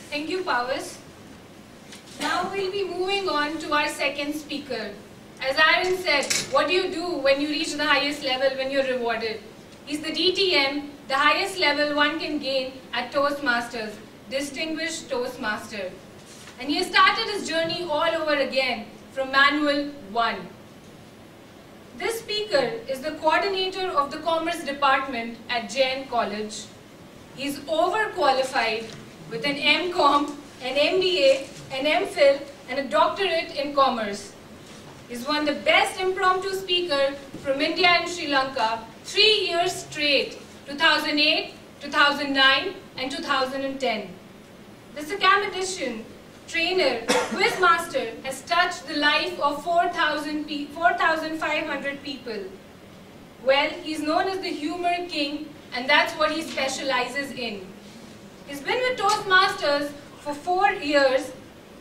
Thank you, Pavas. Now we'll be moving on to our second speaker. As Aaron said, what do you do when you reach the highest level, when you're rewarded? He's the DTM, the highest level one can gain at Toastmasters, Distinguished Toastmaster. And he has started his journey all over again from Manual 1. This speaker is the coordinator of the Commerce Department at Jain College. He's overqualified with an MCom, an MBA, an MPhil, and a doctorate in commerce. He's won the best impromptu speaker from India and Sri Lanka 3 years straight, 2008, 2009, and 2010. This academician, trainer, quizmaster has touched the life of 4,500 people. Well, he's known as the humor king, and that's what he specializes in. He's been with Toastmasters for 4 years,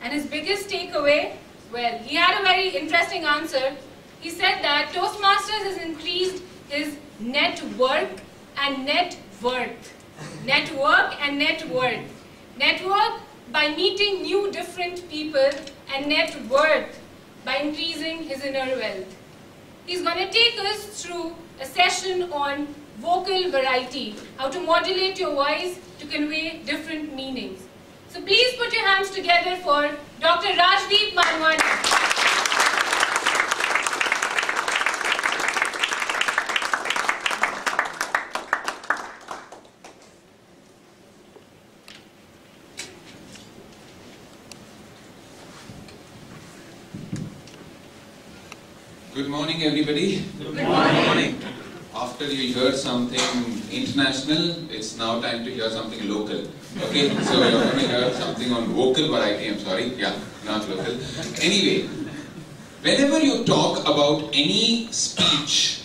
and his biggest takeaway, well, he had a very interesting answer. He said that Toastmasters has increased his net worth and net worth. Network and net worth. Network by meeting new different people, and net worth by increasing his inner wealth. He's going to take us through a session on vocal variety, how to modulate your voice to convey different meanings. So please put your hands together for Dr. Rajdeep Manwani. Good morning, everybody. Good morning. After you heard something international, it's now time to hear something local. Okay, so you're going to hear something on vocal variety. I'm sorry, yeah, not local. Anyway, whenever you talk about any speech,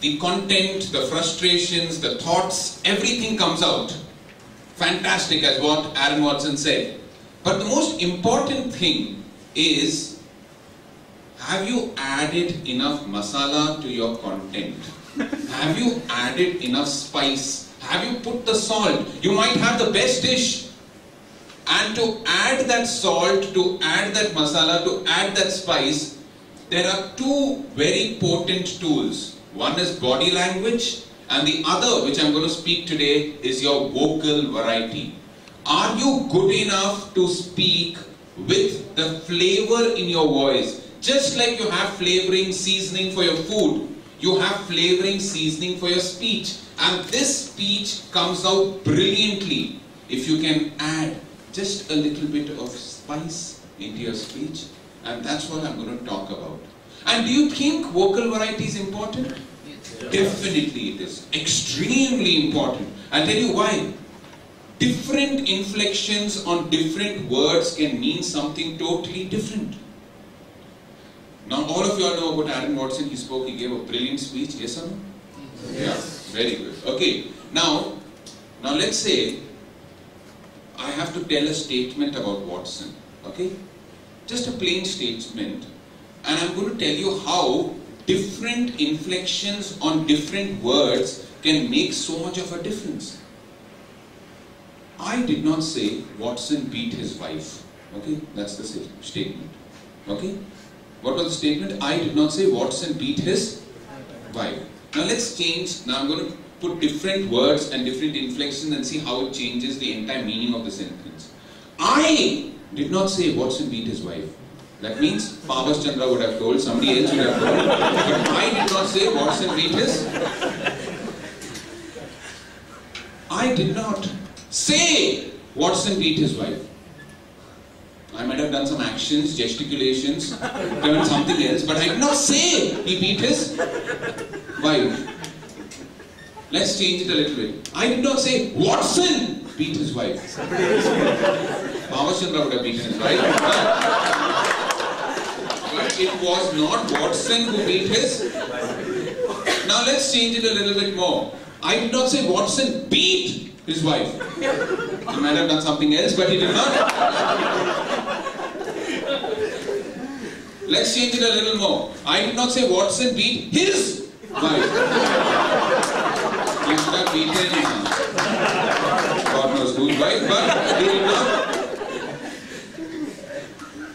the content, the frustrations, the thoughts, everything comes out. Fantastic, as what Aaron Watson said. But the most important thing is, have you added enough masala to your content? Have you added enough spice? Have you put the salt? You might have the best dish, and to add that salt, to add that masala, to add that spice, there are two very potent tools. One is body language, and the other, which I'm going to speak today, is your vocal variety. Are you good enough to speak with the flavor in your voice? Just like you have flavoring, seasoning for your food, you have flavoring, seasoning for your speech. And this speech comes out brilliantly if you can add just a little bit of spice into your speech. And that's what I'm going to talk about. And do you think vocal variety is important? Yeah. Definitely it is. Extremely important. I'll tell you why. Different inflections on different words can mean something totally different. Now, all of you all know about Aaron Watson. He spoke, he gave a brilliant speech. Yes or no? Yes. Yeah, very good. Okay, now let's say I have to tell a statement about Watson. Okay? Just a plain statement. And I'm going to tell you how different inflections on different words can make so much of a difference. I did not say Watson beat his wife. Okay? That's the statement. Okay? What was the statement? I did not say Watson beat his wife. Now let's change. Now I'm going to put different words and different inflections and see how it changes the entire meaning of the sentence. I did not say Watson beat his wife. That means Pavas Chandra would have told, somebody else would have told. But I did not say Watson beat his. I did not say Watson beat his wife. I might have done some actions, gesticulations, done something else, but I did not say he beat his wife. Let's change it a little bit. I did not say Watson beat his wife. Pavas Chandra would have beaten his wife. But it was not Watson who beat his. Now let's change it a little bit more. I did not say Watson beat his wife. He might have done something else, but he did not. Let's change it a little more. I did not say Watson beat his wife. He should have beaten God knows whose wife. right? But he did not.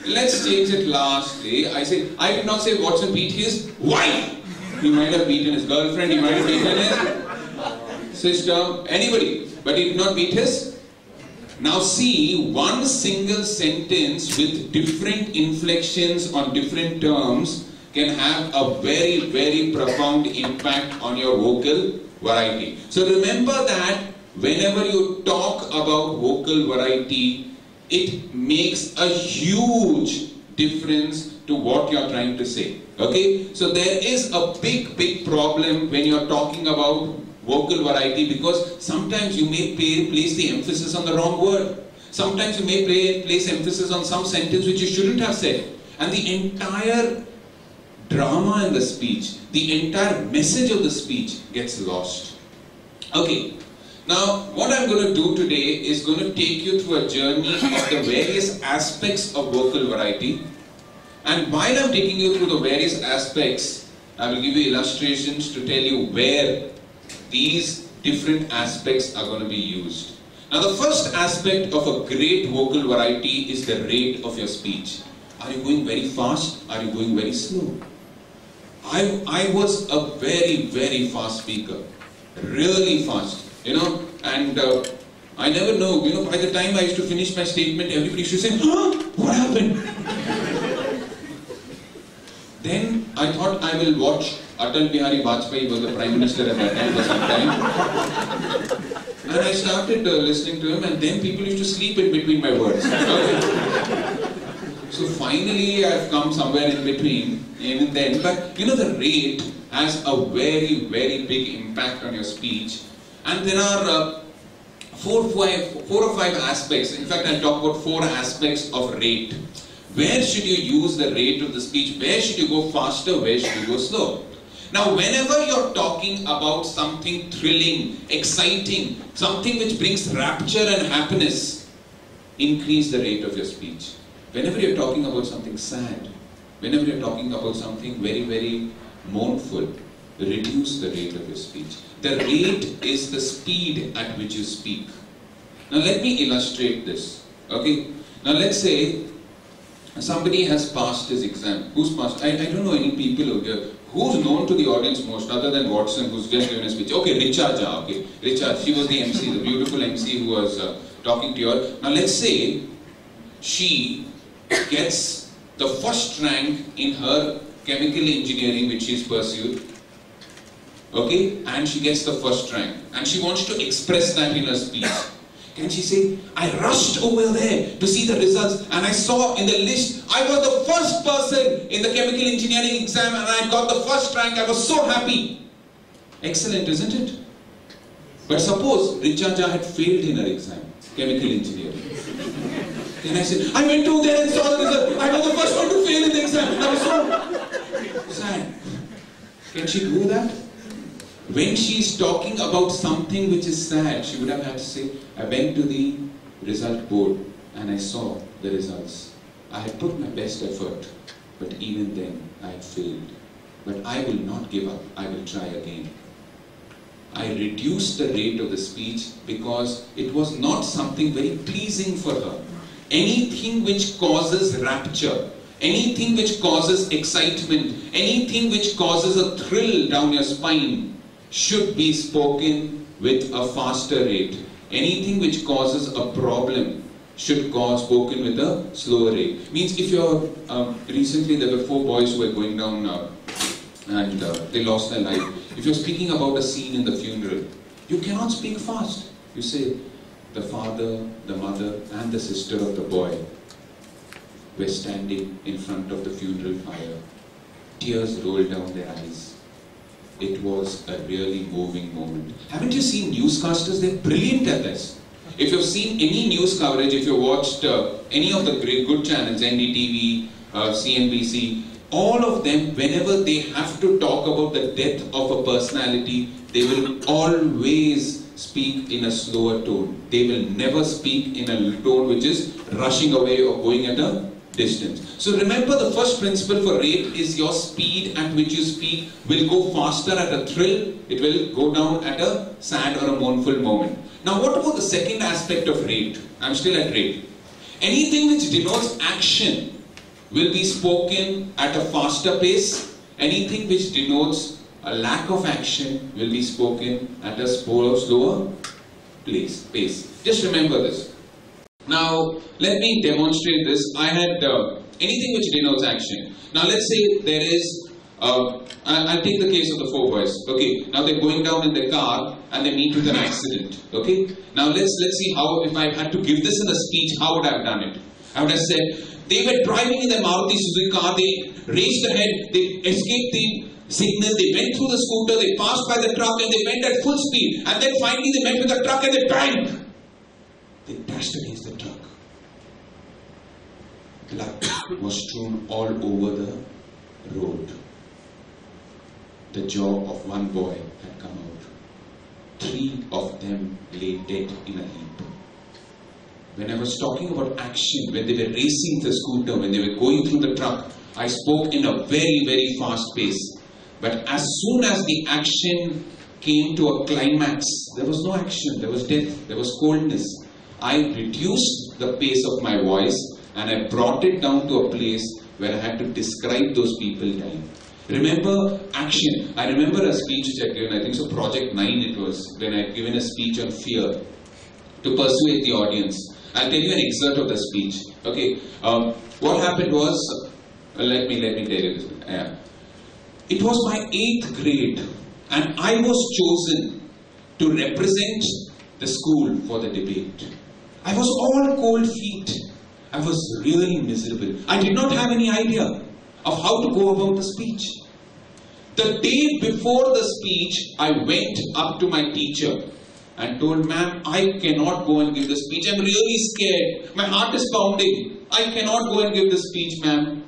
Let's change it lastly. I did not say Watson beat his wife. He might have beaten his girlfriend, he might have beaten his sister, anybody. But he did not beat his. Now see, one single sentence with different inflections on different terms can have a very, very profound impact on your vocal variety. So remember that whenever you talk about vocal variety, it makes a huge difference to what you're trying to say. Okay? So there is a big problem when you're talking about vocal variety, because sometimes you may place the emphasis on the wrong word. Sometimes you may place emphasis on some sentence which you shouldn't have said. And the entire drama in the speech, the entire message of the speech gets lost. Okay. Now, what I'm going to do today is going to take you through a journey of the various aspects of vocal variety. And while I'm taking you through the various aspects, I will give you illustrations to tell you where these different aspects are going to be used. Now, the first aspect of a great vocal variety is the rate of your speech. Are you going very fast? Are you going very slow? I was a very, very fast speaker. Really fast. And I never know, by the time I used to finish my statement, everybody used to say, huh? What happened? Then I thought I will watch Atal Bihari Vajpayee was the Prime Minister at that time for some time. And I started listening to him, and then people used to sleep in between my words. Okay. So finally I've come somewhere in between, even then. But the rate has a very, very big impact on your speech. And there are four or five aspects. In fact, I'll talk about 4 aspects of rate. Where should you use the rate of the speech? Where should you go faster? Where should you go slow? Now, whenever you're talking about something thrilling, exciting, something which brings rapture and happiness, increase the rate of your speech. Whenever you're talking about something sad, whenever you're talking about something very, very mournful, reduce the rate of your speech. The rate is the speed at which you speak. Now let me illustrate this. Okay? Now let's say somebody has passed his exam. Who's passed? I don't know any people over here. Who's known to the audience most other than Watson, who's just given a speech? Okay, Richa Jha. Okay, Richa. She was the MC, the beautiful MC who was talking to you all. Now let's say she gets the first rank in her chemical engineering which she's pursued. Okay, and she gets the first rank, and she wants to express that in her speech. Can she say, I rushed over there to see the results, and I saw in the list, I was the first person in the chemical engineering exam, and I got the first rank. I was so happy. Excellent, isn't it? But suppose Richa Jha had failed in her exam, chemical engineering. Can I say, I went over there and saw the result. I was the first one to fail in the exam. I was so sad. Can she do that? When she is talking about something which is sad, she would have had to say, I went to the result board and I saw the results. I had put my best effort, but even then I had failed. But I will not give up. I will try again. I reduced the rate of the speech because it was not something very pleasing for her. Anything which causes rapture, anything which causes excitement, anything which causes a thrill down your spine should be spoken with a faster rate. Anything which causes a problem should be spoken with a slower rate. Means if you're, recently there were 4 boys who were going down and they lost their life. If you're speaking about a scene in the funeral, you cannot speak fast. You say, the father, the mother and the sister of the boy were standing in front of the funeral fire. Tears rolled down their eyes. It was a really moving moment. Haven't you seen newscasters? They're brilliant at this. If you've seen any news coverage, if you watched any of the great good channels, NDTV, CNBC, all of them, whenever they have to talk about the death of a personality, they will always speak in a slower tone. They will never speak in a tone which is rushing away or going at a distance. So remember, the first principle for rate is your speed at which you speak will go faster at a thrill, it will go down at a sad or a mournful moment. Now what about the second aspect of rate? I'm still at rate. Anything which denotes action will be spoken at a faster pace. Anything which denotes a lack of action will be spoken at a slower pace. Just remember this. Now, let me demonstrate this. I had anything which denotes action. Now, let's say there is, I'll take the case of the four boys. Okay, now they're going down in their car and they meet with an accident. Okay, now let's see how, if I had to give this in a speech, how would I have done it? I would have said, they were driving in their Maruti Suzuki car, they raced ahead, they escaped the signal, they went through the scooter, they passed by the truck and they went at full speed, and then finally they met with the truck and they bang! They dashed against the truck. Blood was strewn all over the road. The jaw of one boy had come out. 3 of them lay dead in a heap. When I was talking about action, when they were racing the scooter, when they were going through the truck, I spoke in a very, very fast pace. But as soon as the action came to a climax, there was no action, there was death, there was coldness. I reduced the pace of my voice and I brought it down to a place where I had to describe those people dying. Remember action. I remember a speech which I given, I think so Project 9 it was, when I had given a speech on fear to persuade the audience. I'll tell you an excerpt of the speech. Okay, what happened was, let me tell you this. It was my 8th grade and I was chosen to represent the school for the debate. I was all cold feet. I was really miserable. I did not have any idea of how to go about the speech. The day before the speech, I went up to my teacher and told, ma'am, I cannot go and give the speech. I'm really scared. My heart is pounding. I cannot go and give the speech, ma'am.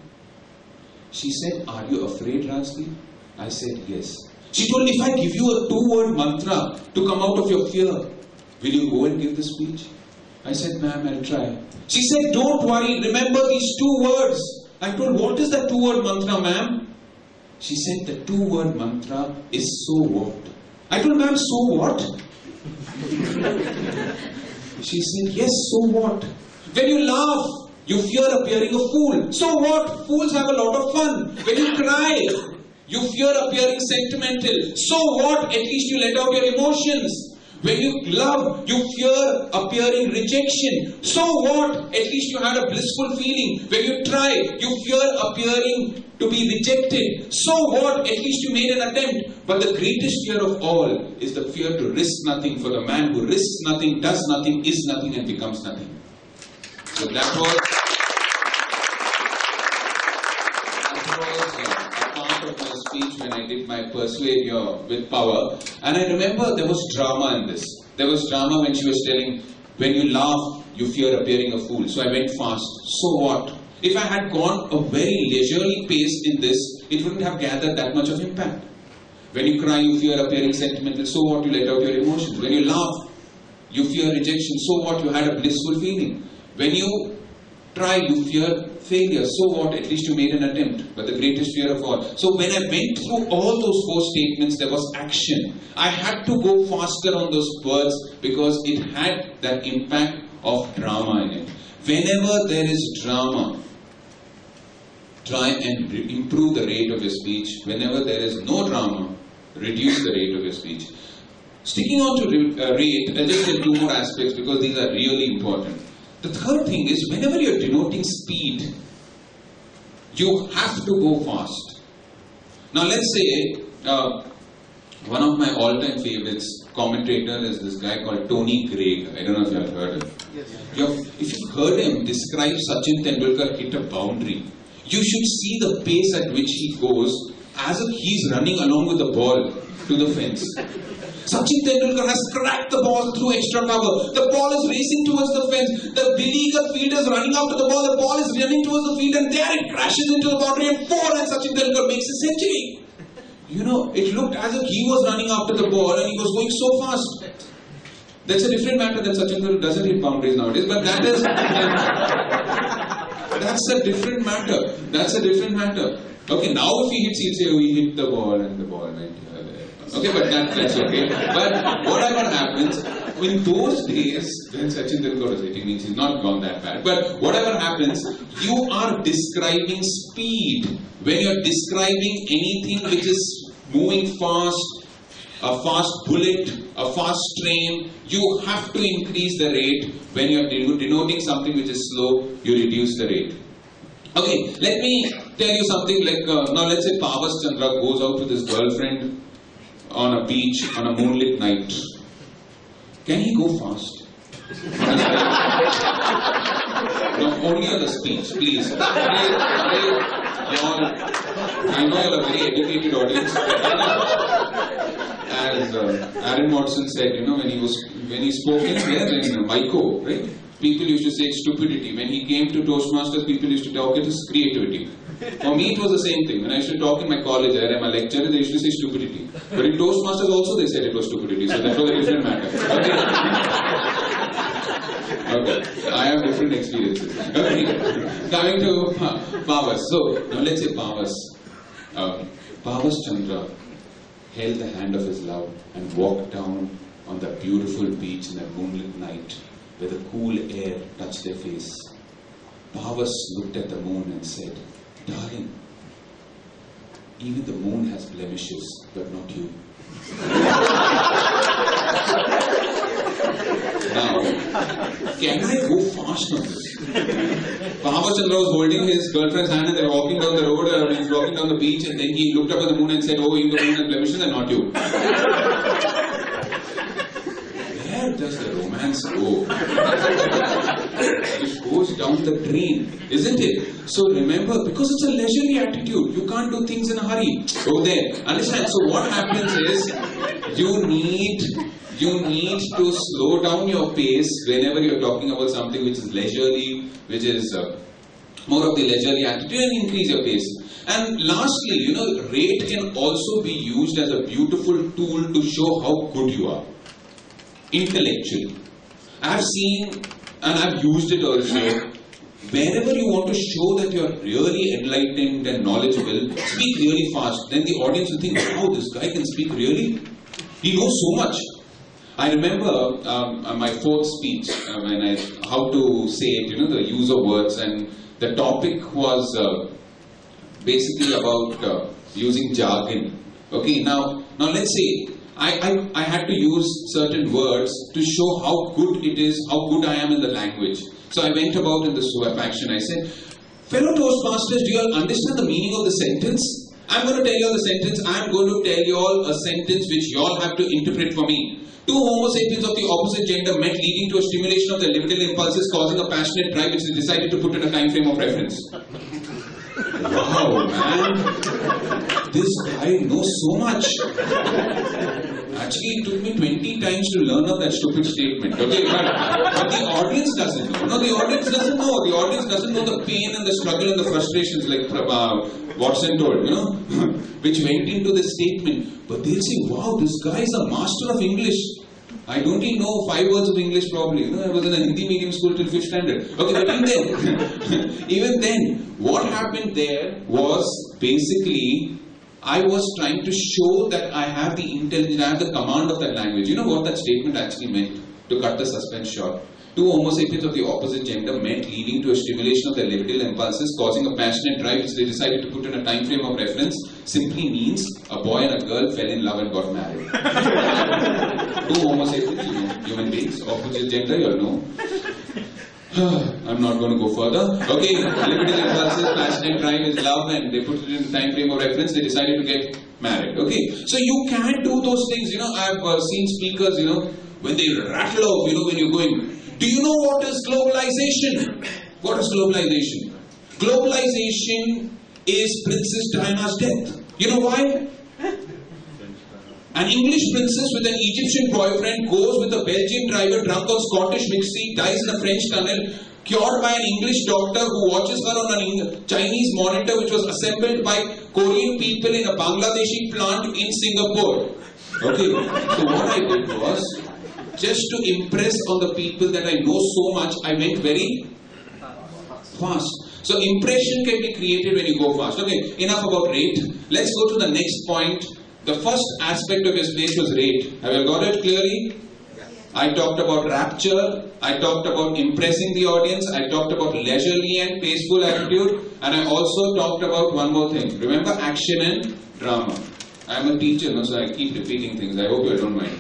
She said, are you afraid, Rajdeep? I said, yes. She told me, if I give you a 2-word mantra to come out of your fear, will you go and give the speech? I said, ma'am, I'll try. She said, don't worry, remember these 2 words. I told, what is that 2-word mantra, ma'am? She said, the 2-word mantra is so what? I told, ma'am, so what? She said, yes, so what? When you laugh, you fear appearing a fool. So what? Fools have a lot of fun. When you cry, you fear appearing sentimental. So what? At least you let out your emotions. When you love, you fear appearing rejection. So what? At least you had a blissful feeling. When you try, you fear appearing to be rejected. So what? At least you made an attempt. But the greatest fear of all is the fear to risk nothing. For the man who risks nothing, does nothing, is nothing and becomes nothing. So that was a part of my speech when I did my Persuade Your with Power. And I remember there was drama in this. There was drama when she was telling, when you laugh, you fear appearing a fool. So I went fast. So what? If I had gone a very leisurely pace in this, it wouldn't have gathered that much of impact. When you cry, you fear appearing sentimental. So what? You let out your emotions. When you laugh, you fear rejection. So what? You had a blissful feeling. When you try, you fear failure. So what? At least you made an attempt. But the greatest fear of all. So when I went through all those 4 statements, there was action. I had to go faster on those words because it had that impact of drama in it. Whenever there is drama, try and improve the rate of your speech. Whenever there is no drama, reduce the rate of your speech. Sticking on to rate, I'll just get 2 more aspects because these are really important. The third thing is, whenever you're denoting speed, you have to go fast. Now let's say, one of my all-time favorites, commentator, is this guy called Tony Craig. I don't know if you have heard him. Yes. If you've heard him describe Sachin Tendulkar hit a boundary, you should see the pace at which he goes as if he's running along with the ball to the fence. Sachin Tendulkar has cracked the ball through extra cover. The ball is racing towards the fence. The beleaguered fielder is running after the ball. The ball is running towards the field and there it crashes into the boundary and 4 and Sachin Tendulkar makes a century. You know, it looked as if he was running after the ball and he was going so fast. That's a different matter than Sachin Tendulkar doesn't hit boundaries nowadays, but that is... That's a different matter. That's a different matter. Okay, now if he hits, he'll say, oh, he hit the ball and the ball went here, there. Okay, but that's okay. But whatever happens, in those days, when Sachin Tendulkar was hitting, means he's not gone that bad. But whatever happens, you are describing speed. When you're describing anything which is moving fast, a fast bullet, a fast train, you have to increase the rate. When you're denoting something which is slow, you reduce the rate. Okay, let me tell you something like, now let's say Pavas Chandra goes out with his girlfriend on a beach on a moonlit night. Can he go fast? No, only on the speech, please. I know you're a very educated audience. As Aaron Watson said, you know, when he spoke in Maiko, right? People used to say stupidity. When he came to Toastmasters, people used to talk it as creativity. For me, it was the same thing. When I used to talk in my college, I had my lecture, they used to say stupidity. But in Toastmasters also, they said it was stupidity. So that was a different matter. Okay, I have different experiences. Okay, coming to Pavas. So, now let's say Pavas. Pavas Chandra held the hand of his love and walked down on the beautiful beach in a moonlit night where the cool air touched their face. Pavas looked at the moon and said, "Darling, even the moon has blemishes, but not you." Now, can I go fast on this? Pavas Chandra was holding his girlfriend's hand and they were walking down the road, he was walking down the beach, and then he looked up at the moon and said, "Oh, even the moon has blemishes and not you." Where does the romance go? It goes down the drain, isn't it? So remember, because it's a leisurely attitude, you can't do things in a hurry. Go there. Understand? So what happens is, you need to slow down your pace whenever you're talking about something which is leisurely, which is more of the leisurely attitude, and increase your pace. And lastly, you know, rate can also be used as a beautiful tool to show how good you are intellectually. I've seen and I've used it also. Wherever you want to show that you're really enlightened and knowledgeable, speak really fast. Then the audience will think, wow, this guy can speak really? He knows so much. I remember my fourth speech, how to say it, you know, the use of words, and the topic was basically about using jargon. Okay, now let's say I had to use certain words to show how good it is, how good I am in the language. So I went about in the SWAP action. I said, fellow Toastmasters, do you all understand the meaning of the sentence? I'm going to tell you all the sentence. I'm going to tell you all a sentence which you all have to interpret for me. Two Homo sapiens of the opposite gender met, leading to a stimulation of their libido impulses, causing a passionate drive which they decided to put in a time frame of reference. Wow, man. This guy knows so much. Actually, it took me 20 times to learn of that stupid statement. Okay, but the audience doesn't know. No, the audience doesn't know. The audience doesn't know the pain and the struggle and the frustrations, like Watson told, you know, which went into the statement. But they'll say, wow, this guy is a master of English. I don't even know 5 words of English probably. You know, I was in a Hindi medium school till 5th standard. Okay, but even then, what happened there was basically, I was trying to show that I have the intelligence, I have the command of that language. You know what that statement actually meant? To cut the suspense short. Two Homo sapiens of the opposite gender met, leading to a stimulation of their libido impulses, causing a passionate drive which they decided to put in a time frame of reference, simply means a boy and a girl fell in love and got married. Two Homo sapiens, you know, human beings, opposite gender, you all know. I'm not going to go further. Okay, libido impulses, passionate drive is love, and they put it in a time frame of reference, they decided to get married. Okay, so you can do those things, you know. I've seen speakers, you know, when they rattle off, you know, when you're going, do you know what is globalization? What is globalization? Globalization is Princess Diana's death. You know why? An English princess with an Egyptian boyfriend goes with a Belgian driver drunk on Scottish whiskey, dies in a French tunnel, cured by an English doctor who watches her on a Chinese monitor which was assembled by Korean people in a Bangladeshi plant in Singapore. Okay, so what I did was, just to impress on the people that I know so much, I went very fast. So impression can be created when you go fast. Okay, enough about rate. Let's go to the next point. The first aspect of your speech was rate. Have you got it clearly? I talked about rapture, I talked about impressing the audience, I talked about leisurely and paceful attitude, and I also talked about one more thing. Remember, action and drama. I'm a teacher, no, so I keep repeating things. I hope you don't mind.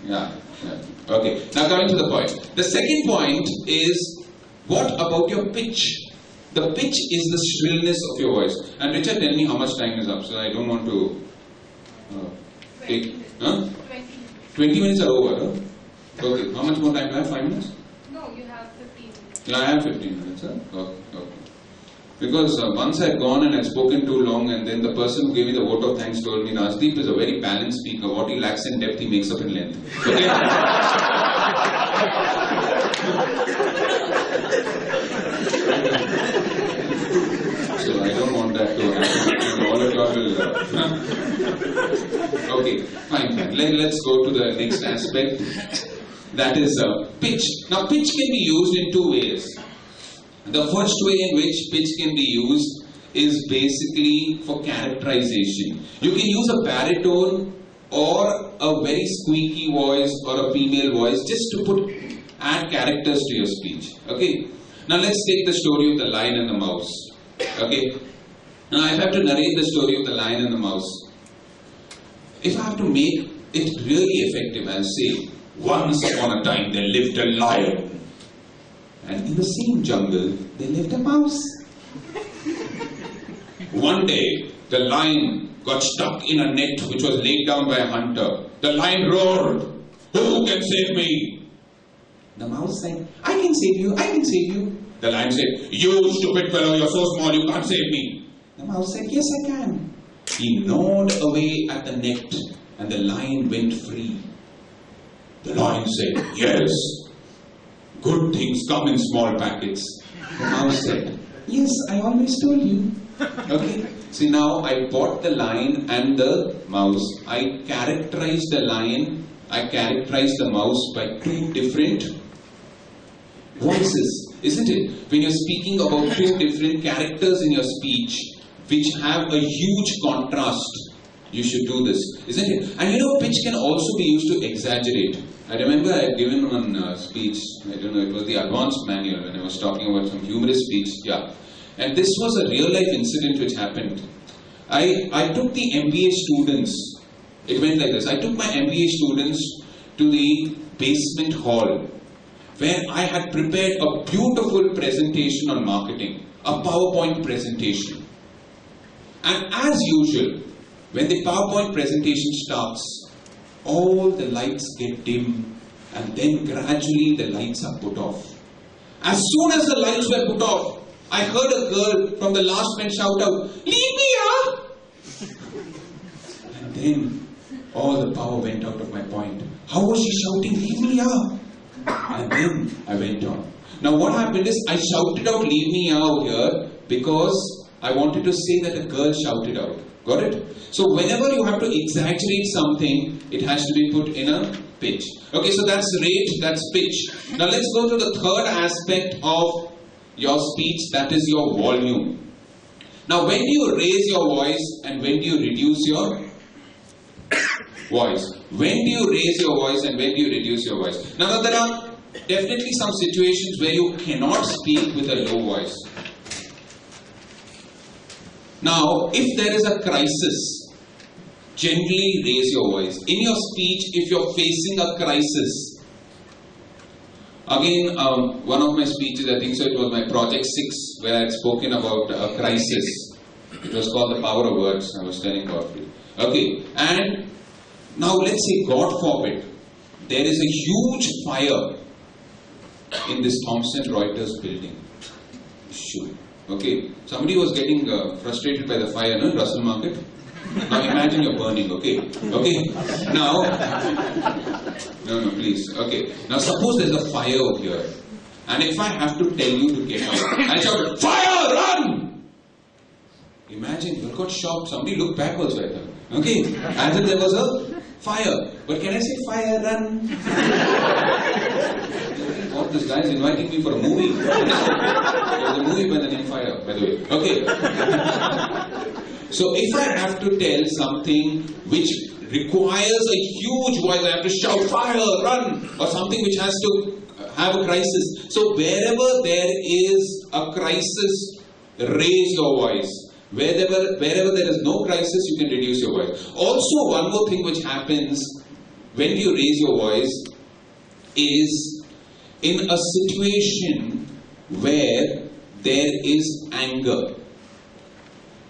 Yeah. Okay, now coming to the point. The second point is, what about your pitch? The pitch is the shrillness of your voice. And Richard, tell me how much time is up, so I don't want to take... 20 minutes are over, huh? Okay, how much more time do I have? 5 minutes? No, you have 15 minutes. Yeah, I have 15 minutes, huh? Okay. Because once I'd gone and I'd spoken too long, and then the person who gave me the vote of thanks told me, Rajdeep is a very balanced speaker. What he lacks in depth, he makes up in length. Okay? So I don't want that to happen. All of y'all will... Okay, fine. Let's go to the next aspect. That is pitch. Now, pitch can be used in two ways. The first way in which pitch can be used is basically for characterization. You can use a baritone or a very squeaky voice or a female voice just to add characters to your speech. Okay. Now let's take the story of the lion and the mouse. Okay. Now if I have to narrate the story of the lion and the mouse, if I have to make it really effective, I'll say, once upon a time there lived a lion, and in the same jungle there lived a mouse. One day the lion got stuck in a net which was laid down by a hunter. The lion roared, "Who can save me?" The mouse said, "I can save you, I can save you." The lion said, "You stupid fellow, you're so small, you can't save me." The mouse said, "Yes, I can." He gnawed away at the net and the lion went free. The lion said, "Yes, good things come in small packets." The mouse said, "Yes, I always told you." Okay, see now I bought the lion and the mouse. I characterized the lion, I characterized the mouse by two different voices, isn't it? When you're speaking about two different characters in your speech, which have a huge contrast, you should do this, isn't it? And you know, pitch can also be used to exaggerate. I remember I had given one speech, I don't know, it was the advanced manual when I was talking about some humorous speech, yeah. And this was a real life incident which happened. I took the MBA students, it went like this, I took my MBA students to the basement hall where I had prepared a beautiful presentation on marketing, a PowerPoint presentation. And as usual, when the PowerPoint presentation starts, all the lights get dim and then gradually the lights are put off. As soon as the lights were put off, I heard a girl from the last bench shout out, "Leave me out!" And then all the power went out of my point. How was she shouting, "Leave me out"? And then I went on. Now what happened is I shouted out, "Leave me out" here because I wanted to say that a girl shouted out. Got it? So whenever you have to exaggerate something, it has to be put in a pitch. Okay, so that's rate, that's pitch. Now let's go to the third aspect of your speech, that is your volume. Now when do you raise your voice and when do you reduce your voice? When do you raise your voice and when do you reduce your voice? Now there are definitely some situations where you cannot speak with a low voice. Now, if there is a crisis, gently raise your voice. In your speech, if you're facing a crisis, again, one of my speeches, I think so, it was my Project 6, where I had spoken about a crisis. It was called The Power of Words, I was telling Godfrey. Okay, and now let's say, God forbid, there is a huge fire in this Thomson Reuters building. Sure. Okay, somebody was getting frustrated by the fire in Russell Market. Now imagine you're burning, okay? Okay, now, no, please, okay. Now suppose there's a fire over here, and if I have to tell you to get out, I shout, "Fire, run!" Imagine, you got shocked, somebody looked backwards right now, okay? As if there was a fire, but can I say, "Fire, run"? What God, this guy is inviting me for a movie. There's a movie by the name Fire, by the way. Okay. So if I have to tell something which requires a huge voice, I have to shout fire, run, or something which has to have a crisis. So wherever there is a crisis, raise your voice. Wherever there is no crisis, you can reduce your voice. Also, one more thing which happens when you raise your voice is in a situation where there is anger.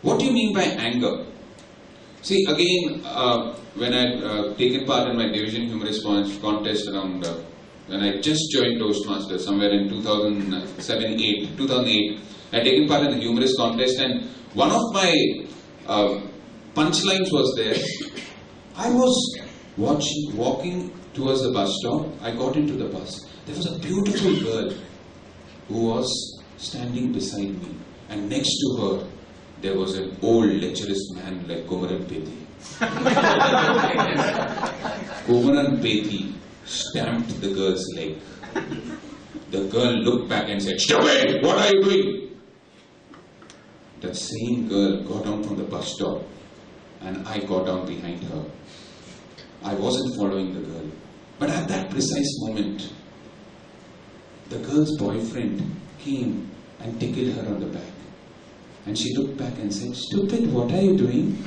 What do you mean by anger? See, again, when I taken part in my division humorous contest around when I just joined Toastmasters somewhere in 2008, I had taken part in the humorous contest, and one of my punchlines was there. I was walking towards the bus stop. I got into the bus. There was a beautiful girl who was standing beside me, and next to her there was an old lecherous man like Kumaran Pethi. Kumaran Pethi stamped the girl's leg. The girl looked back and said, "Stop it! What are you doing?" That same girl got down from the bus stop, and I got down behind her. I wasn't following the girl. But at that precise moment, the girl's boyfriend came and tickled her on the back. And she looked back and said, "Stupid, what are you doing?"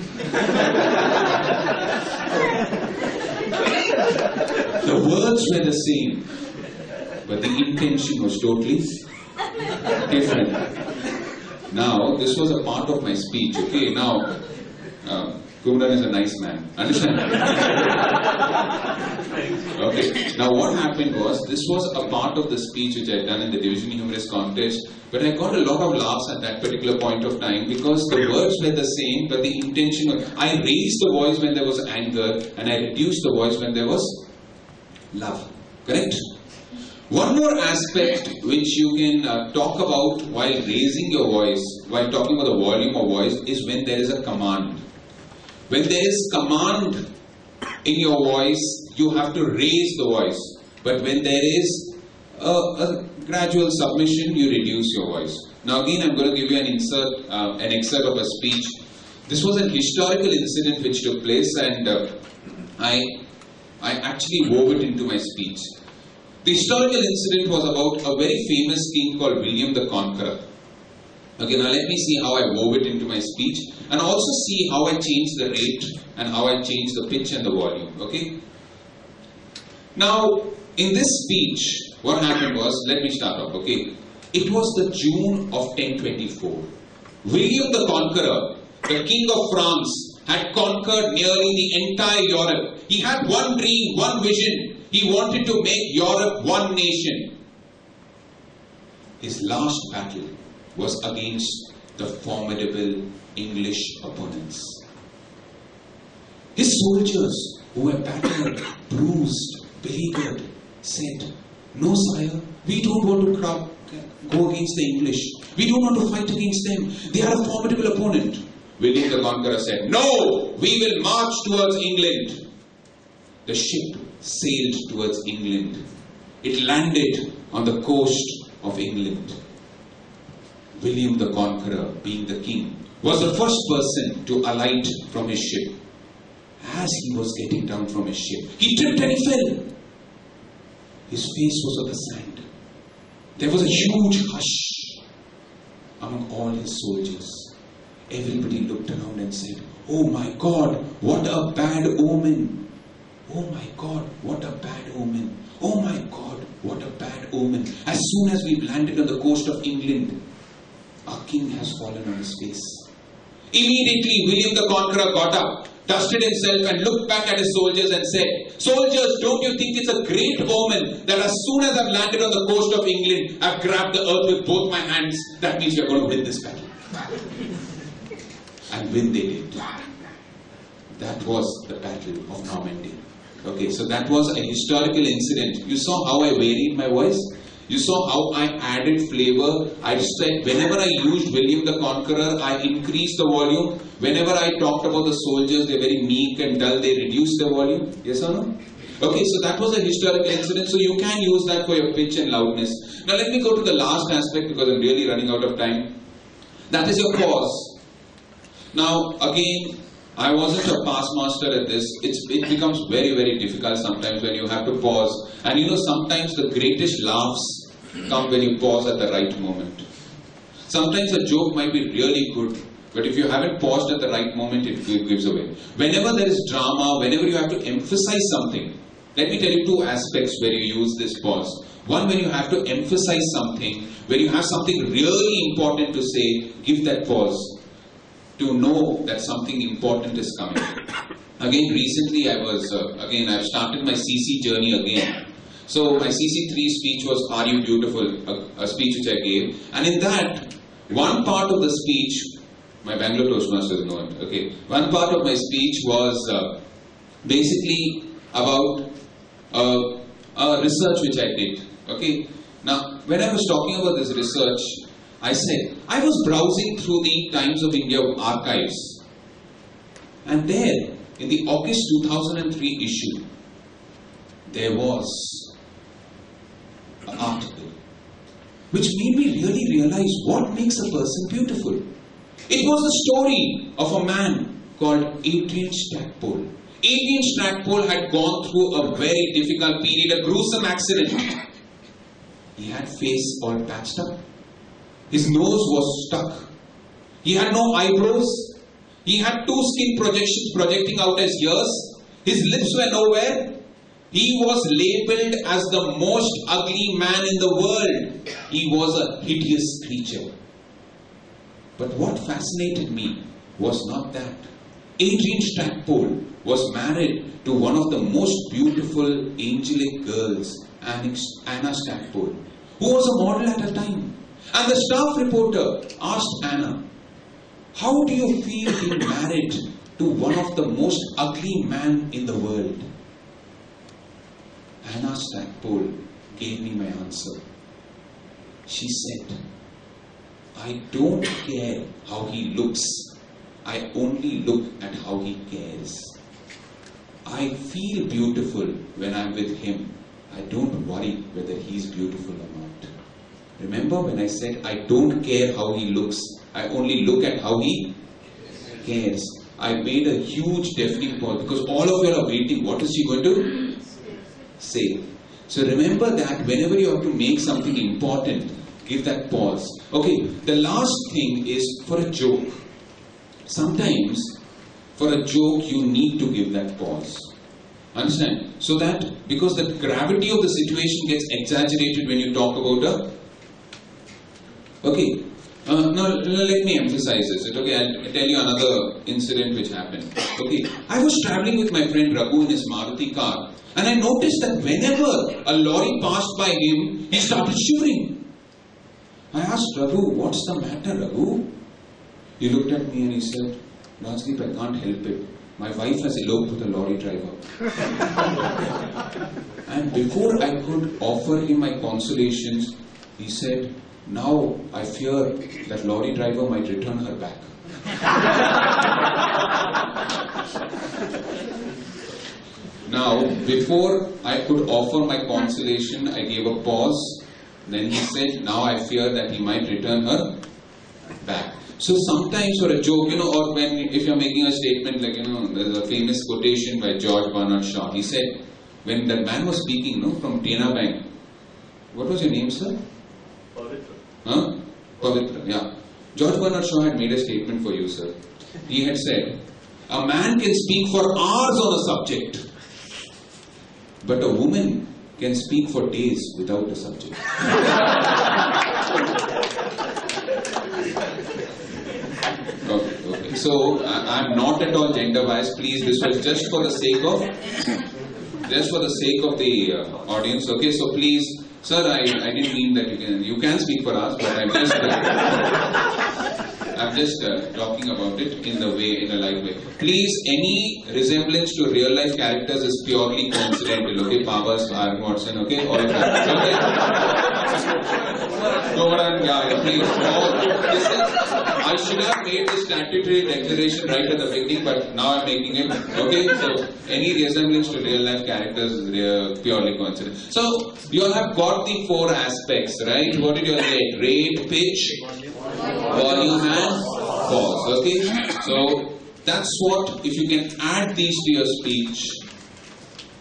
The words were the same, but the intention was totally different. Now, this was a part of my speech, okay? Now, Kumran is a nice man. Understand? Okay. Now, what happened was, this was a part of the speech which I had done in the division humorous contest, but I got a lot of laughs at that particular point of time because the words were the same, but the intention was, I raised the voice when there was anger, and I reduced the voice when there was love. Correct? One more aspect which you can talk about while raising your voice, while talking about the volume of voice, is when there is a command. When there is command in your voice, you have to raise the voice. But when there is a gradual submission, you reduce your voice. Now again, I'm going to give you an excerpt of a speech. This was a historical incident which took place, and I actually wove it into my speech. The historical incident was about a very famous king called William the Conqueror. Okay, now let me see how I wove it into my speech, and also see how I changed the rate and how I changed the pitch and the volume. Okay. Now, in this speech, what happened was, let me start off. Okay, it was the June of 1024. William the Conqueror, the king of France, had conquered nearly the entire Europe. He had one dream, one vision. He wanted to make Europe one nation. His last battle was against the formidable English opponents. His soldiers, who were battered, bruised, beleaguered, said, "No, sire, we don't want to go against the English. We don't want to fight against them. They are a formidable opponent." William the Conqueror said, "No, we will march towards England." The ship sailed towards England. It landed on the coast of England. William the Conqueror, being the king, was the first person to alight from his ship. As he was getting down from his ship, he tripped and he fell. His face was on the sand. There was a huge hush among all his soldiers. Everybody looked around and said, "Oh my God, what a bad omen! Oh my God, what a bad omen! Oh my God, what a bad omen! As soon as we've landed on the coast of England, our king has fallen on his face." Immediately, William the Conqueror got up, dusted himself and looked back at his soldiers and said, "Soldiers, don't you think it's a great omen that as soon as I've landed on the coast of England, I've grabbed the earth with both my hands? That means we're going to win this battle." And win they did. That was the Battle of Normandy. Okay, so that was a historical incident. You saw how I varied my voice? You saw how I added flavor. I said, whenever I used William the Conqueror, I increased the volume. Whenever I talked about the soldiers, they're very meek and dull, they reduced the volume. Yes or no? Okay, so that was a historical incident, so you can use that for your pitch and loudness. Now let me go to the last aspect because I'm really running out of time. That is your pause. Now again, I wasn't a past master at this. It becomes very, very difficult sometimes when you have to pause. And you know, sometimes the greatest laughs come when you pause at the right moment. Sometimes a joke might be really good, but if you haven't paused at the right moment, it gives away. Whenever there is drama, whenever you have to emphasize something, let me tell you two aspects where you use this pause. One, when you have to emphasize something, when you have something really important to say, give that pause to know that something important is coming. Again, recently I've started my CC journey again. So my CC3 speech was Are You Beautiful? A speech which I gave. And in that, one part of the speech, my Bangalore Toastmasters know it, okay. One part of my speech was basically about a research which I did, okay. Now, when I was talking about this research, I said, I was browsing through the Times of India archives, and there, in the August 2003 issue, there was an article which made me really realize what makes a person beautiful. It was the story of a man called Adrian Stackpole. Adrian Stackpole had gone through a very difficult period, a gruesome accident. He had face all patched up. His nose was stuck. He had no eyebrows. He had two skin projections projecting out as ears. His lips were nowhere. He was labelled as the most ugly man in the world. He was a hideous creature. But what fascinated me was not that. Adrian Stackpole was married to one of the most beautiful angelic girls, Anna Stackpole, who was a model at her time. And the staff reporter asked Anna, how do you feel being married to one of the most ugly men in the world? Anna Stackpole gave me my answer. She said, I don't care how he looks. I only look at how he cares. I feel beautiful when I'm with him. I don't worry whether he's beautiful or not. Remember when I said I don't care how he looks. I only look at how he cares. I made a huge deafening pause because all of you are waiting. What is she going to say? So remember that whenever you have to make something important, give that pause. Okay, the last thing is for a joke. Sometimes for a joke you need to give that pause. Understand? So that because the gravity of the situation gets exaggerated when you talk about a... Okay, now let me emphasize this. Okay, I'll tell you another incident which happened. Okay, I was traveling with my friend Raghu in his Maruti car, and I noticed that whenever a lorry passed by him, he started shivering. I asked Raghu, what's the matter, Raghu? He looked at me and he said, Rajdeep, I can't help it. My wife has eloped with a lorry driver. And before I could offer him my consolations, he said, now I fear that lorry driver might return her back. Now, before I could offer my consolation, I gave a pause. Then he said, now I fear that he might return her back. So sometimes for a joke, or if you're making a statement like, there's a famous quotation by George Bernard Shaw. He said, when that man was speaking, from Dena Bank, what was your name, sir? Pavitra. Huh? Pavitra, yeah. George Bernard Shaw had made a statement for you, sir. He had said, a man can speak for hours on a subject, but a woman can speak for days without a subject. Okay. So I'm not at all gender biased. Please, this was just for the sake of the audience. Okay, so please, sir, I didn't mean that you can speak for us, but I'm just talking about it in a light way. Please, any resemblance to real life characters is purely coincidental. Okay, Powers, Watson. Okay, all of that. Okay. No, but please. I should have made the statutory declaration right at the beginning, but now I'm making it. Okay, so any resemblance to real life characters is purely coincidence. So you all have got the 4 aspects, right? What did you all get? Rate, pitch, volume, and pause. Okay, so that's what, if you can add these to your speech,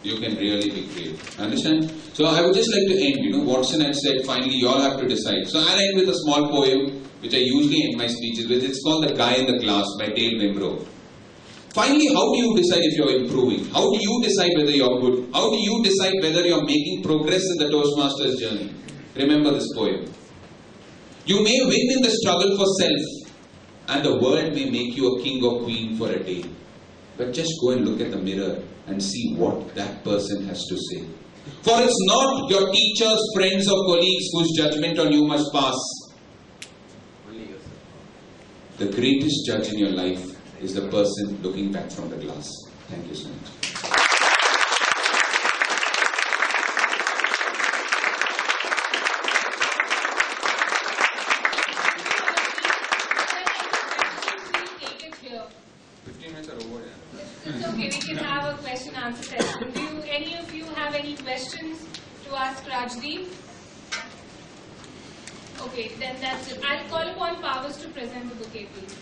you can really be great. Understand? So I would just like to end, Watson had said, finally you all have to decide. So I'll end with a small poem, which I usually end my speeches with. It's called The Guy in the Glass by Dale Wimbrough. Finally, how do you decide if you're improving? How do you decide whether you're good? How do you decide whether you're making progress in the Toastmasters journey? Remember this poem. You may win in the struggle for self, and the world may make you a king or queen for a day. But just go and look at the mirror and see what that person has to say. For it's not your teachers, friends or colleagues whose judgment on you must pass. The greatest judge in your life is the person looking back from the glass. Thank you so much. It's okay, we can have a question answer session. Do any of you have any questions to ask Rajdeep? Okay, then that's it. I'll call upon Powers to present the bouquet, please.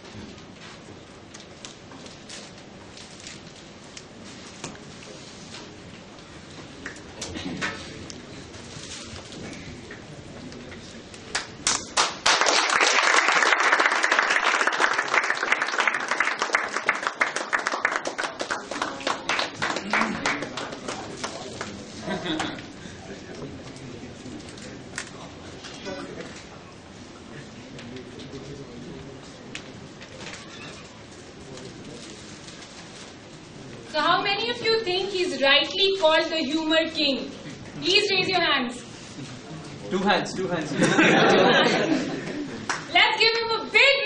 So how many of you think he's rightly called the humor king? Please raise your hands. 2 hands, 2 hands. Let's give him a big